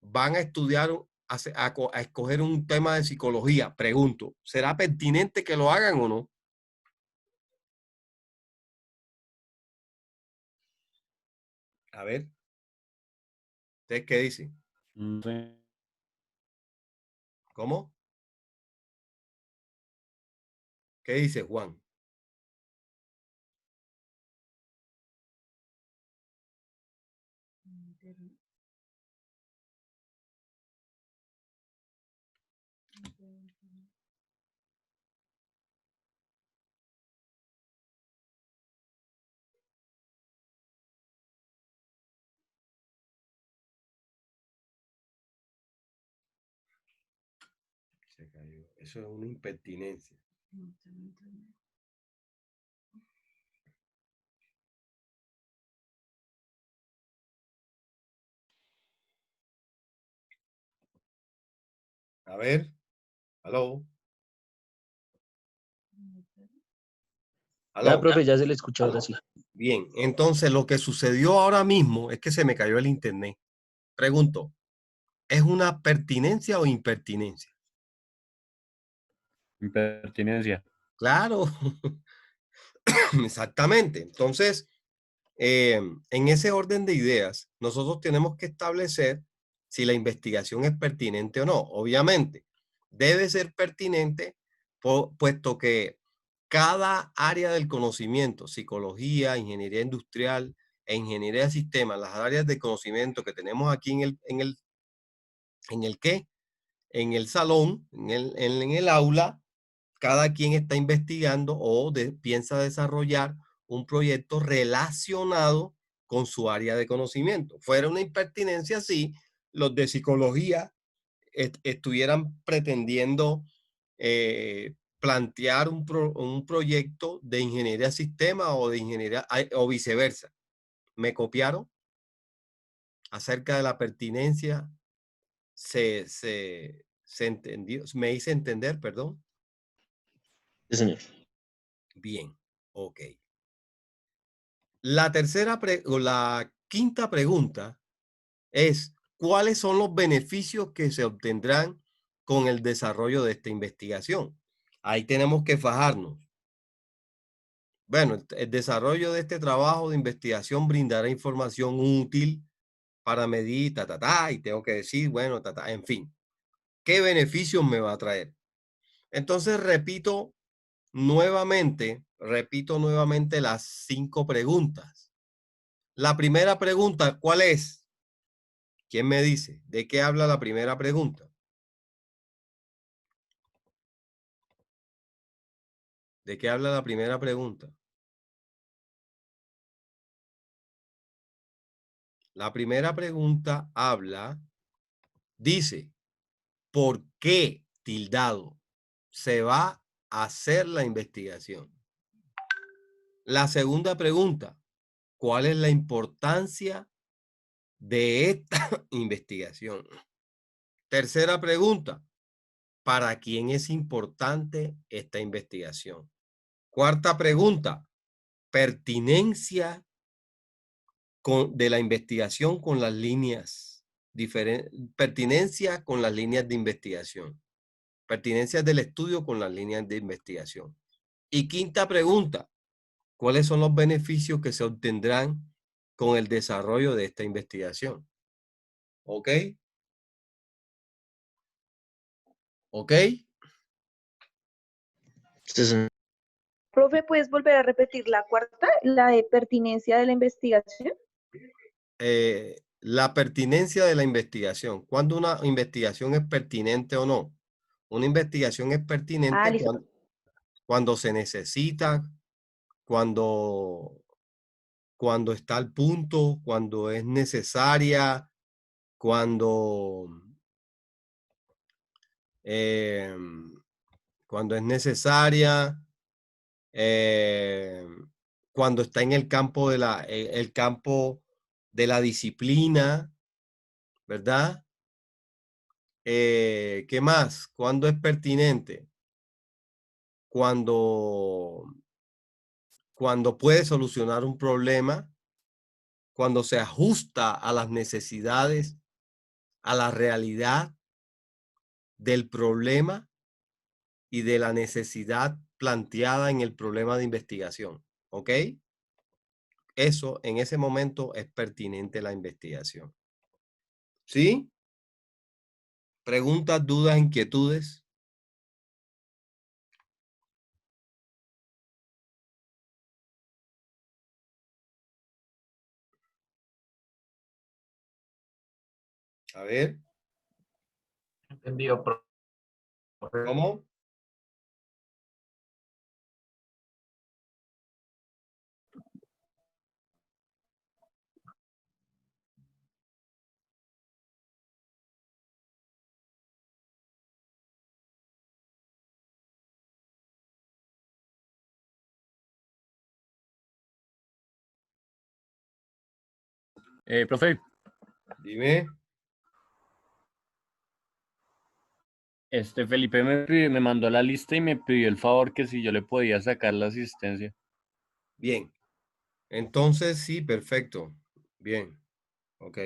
van a estudiar, a escoger un tema de psicología, pregunto, ¿será pertinente que lo hagan o no? A ver, ¿ustedes qué dicen? Sí. ¿Cómo? ¿Qué dice Juan? Se cayó. Eso es una impertinencia. A ver, aló. Ya, Aló. profe, ya se le escuchó ahora sí. Bien, entonces lo que sucedió ahora mismo es que se me cayó el internet. Pregunto, ¿es una pertinencia o impertinencia? Impertinencia. Claro, exactamente. Entonces, en ese orden de ideas, nosotros tenemos que establecer si la investigación es pertinente o no. Obviamente, debe ser pertinente, puesto que cada área del conocimiento, psicología, ingeniería industrial e ingeniería de sistemas, las áreas de conocimiento que tenemos aquí en el salón, en el aula, cada quien está investigando o piensa desarrollar un proyecto relacionado con su área de conocimiento. Fuera una impertinencia si los de psicología estuvieran pretendiendo plantear un proyecto de ingeniería de sistema o de ingeniería o viceversa. ¿Me copiaron? Acerca de la pertinencia, se entendió, me hice entender, perdón. Sí, señor. Bien, ok. La quinta pregunta es, ¿cuáles son los beneficios que se obtendrán con el desarrollo de esta investigación? Ahí tenemos que fajarnos. Bueno, el desarrollo de este trabajo de investigación brindará información útil para medir, y tengo que decir, bueno, en fin, ¿qué beneficios me va a traer? Entonces repito nuevamente las 5 preguntas. La primera pregunta, ¿cuál es? ¿Quién me dice? ¿De qué habla la primera pregunta? ¿De qué habla la primera pregunta? La primera pregunta dice, ¿por qué tildado se va a hacer la investigación? La segunda pregunta, ¿cuál es la importancia de esta investigación? Tercera pregunta, ¿para quién es importante esta investigación? Cuarta pregunta, pertinencia de la investigación con las líneas pertinencia con las líneas de investigación. Pertinencia del estudio con las líneas de investigación. Y quinta pregunta, ¿cuáles son los beneficios que se obtendrán con el desarrollo de esta investigación? ¿Ok? ¿Ok? Sí, señor. Profe, ¿puedes volver a repetir la cuarta, la de pertinencia de la investigación? La pertinencia de la investigación. ¿Cuándo una investigación es pertinente o no? Una investigación es pertinente cuando se necesita, cuando está al punto, cuando es necesaria, cuando es necesaria, cuando está en el campo de la disciplina, ¿verdad? ¿Qué más? ¿Cuándo es pertinente? Cuando puede solucionar un problema, cuando se ajusta a las necesidades, a la realidad del problema y de la necesidad planteada en el problema de investigación. ¿Ok? Eso, en ese momento, es pertinente la investigación. ¿Sí? ¿Preguntas, dudas, inquietudes? A ver. Entendido, profe. ¿Cómo? Profe, Dime. Felipe me mandó la lista y me pidió el favor que si yo le podía sacar la asistencia. Bien. Entonces, sí, perfecto. Bien. Ok.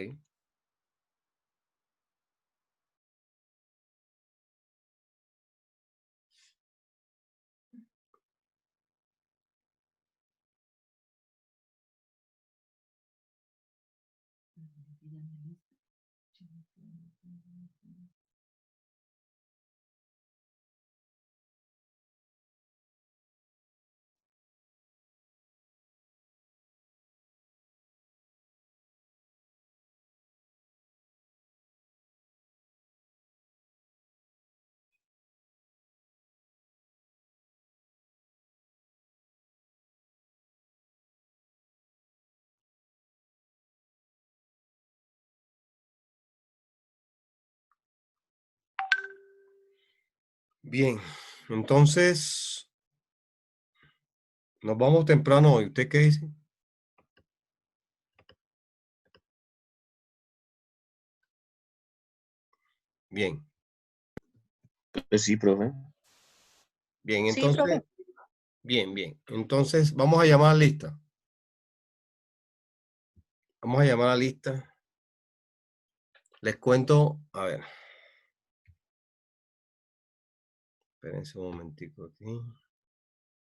Bien. Entonces, nos vamos temprano hoy. ¿Usted qué dice? Bien. Pues sí, profe. Bien, Sí, entonces, profe. bien. Entonces, vamos a llamar a la lista. Vamos a llamar a la lista. Les cuento, a ver. Espérense un momentico aquí.